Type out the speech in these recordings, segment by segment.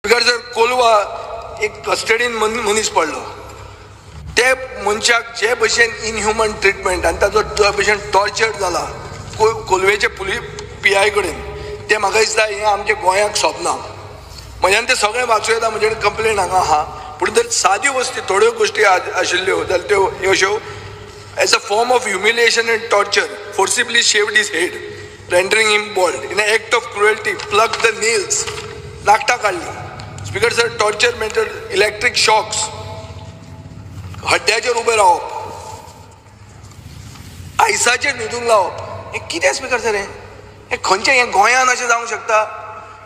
जर कोलवा एक कस्टडीन मनीस पडलो, ते मनशाक जे भशेन इनह्युमन ट्रिटमेंट आनी ताजो जे भशेन टॉर्चर जाला कोलवेचे PI कडेन, ते म्हाका दिसता हें आमच्या गोंयाक सोबना. म्हज्यान ते सगळें वाचूं येता, म्हजे कडेन कंप्लेन हांगा आहा. पूण जर साद्यो वस्ती थोड्यो गोश्टी आशिल्ल्यो जाल्यार त्यो अश्यो as a form of humiliation and torture forcibly shaved his head, rendering him bald in a act of cruelty, plug the nails, नाकटां काडली. Speaker sir, torture method, electric shocks, हड्ड्याचेर उबें रावप, आयसाचेर न्हिदूंक लावप, हें कितें स्पीकर सर? हें खंयचें? हें गोंयान अशें जावंक शकता?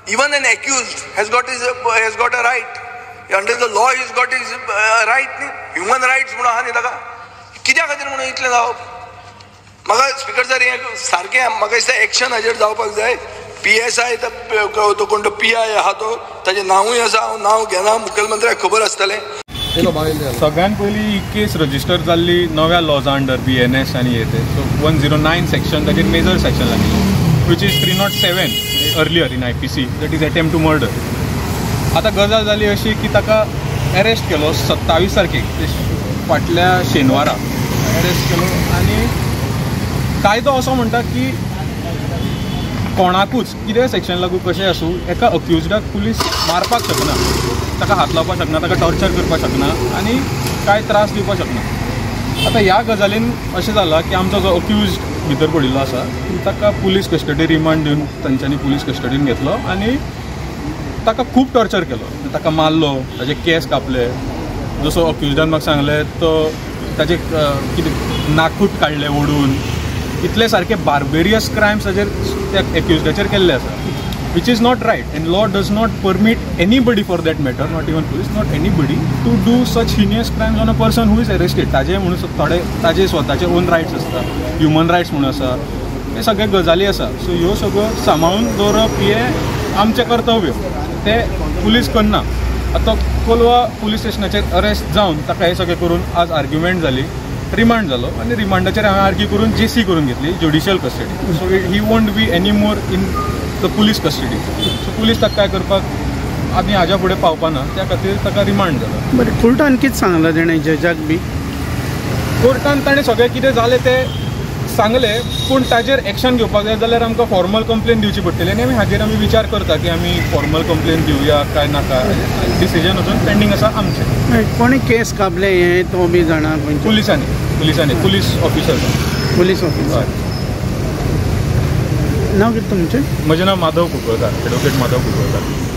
Even an accused has got a right. Under the law is got is right न्ही, ह्युमन रायट्स म्हणून आहा न्ही ताका. कित्या खातीर म्हणून इतलें जावप? म्हाका स्पीकर सर हें सारकें म्हाका दिसता एक्शन हाजेर जावपाक जाय. PSI तो कोण तो PI आहा तो, ताजें नांवूय आसा, हांव नांव घेना, मुखेलमंत्र्याक खबर आसतलें. सगळ्यात पयली ही केस रजिस्टर जाल्ली नव्या लॉजा अंडर BNS आनी हे ते. सो 109 सेक्शन, ताजेर मेजर सेक्शन लागली, which is 307 earlier in IPC, that is attempt to murder. आतां गजाल जाली अशी की ताका अरेस्ट केलो 27 तारखेक, फाटल्या शेनवारा अरेस्ट केलो. आनी कायदो असो म्हणटा की कोणाकूच कितें सेक्शन लागू कशें आसूं, एका अक्युज्डाक पुलीस मारपाक शकना, ताका हात लावपाक शकना, ताका टॉर्चर करपाक शकना आनी कांय त्रास दिवपाक शकना. आतां ह्या गजालीन अशें जाला की आमचो जो अक्युज्ड भितर पडिल्लो आसा ताका पुलीस कस्टडी रिमांड दिवन तांच्यांनी पुलीस कस्टडीन घेतलो आनी ताका खूब टॉर्चर केलो. ताका मारलो, ताजे केस कापले, जसो अक्युज्डान म्हाका सांगलें तो ताजे कितें नाकूट काडले ओडून. इतले सारके बार्बेरियस क्रायम्स ताजेर त्या एक्युज्डाचेर केल्ले आसा, which is not right. And law does not permit anybody for that matter, not even police, not anybody to do such heinous crimes on a person who is arrested. ताजे म्हणून थोडे ताजे स्वताचे ओन रायट्स आसता, human rights म्हणून आसा, हे सगळे गजाली आसा. सो ह्यो सगळ्यो सांबाळून दवरप हें आमचें कर्तव्य, ते पुलीस करना. आतां कोलवा पुलीस स्टेशनाचेर अरेस्ट जावन ताका हें सगळें करून आज आर्ग्युमेंट जाली, रिमांड जालो आनी रिमांडाचेर हांवें आर्ग्यू करून JC करून घेतली, judicial custody. So he won't be any more in the police custody. So police ताका काय करपाक आनी हाज्या फुडें पावपाना, त्या खातीर ताका रिमांड जालो. बरें, कोर्टान कितें सांगलां ताणें जजाक बी? कोर्टान ताणें सगळें कितें जालें तें सांगलें, पूण ताजेर एक्शन घेवपाक जाय जाल्यार आमकां फॉर्मल कंप्लेन दिवची पडटली आनी हाजेर आमी विचार करता की आमी फॉर्मल कंप्लेन दिवया काय नाका. डिसिजन अजून पेंडींग आसा आमचें. कोणी केस कापले हें तो बी जाणा? पुलिसांनी पुलीस ऑफिसर. Police officer. नांव कितें तुमचें? म्हजें नांव माधव कुंकळकार, एडवोकेट माधव कुंकळकार.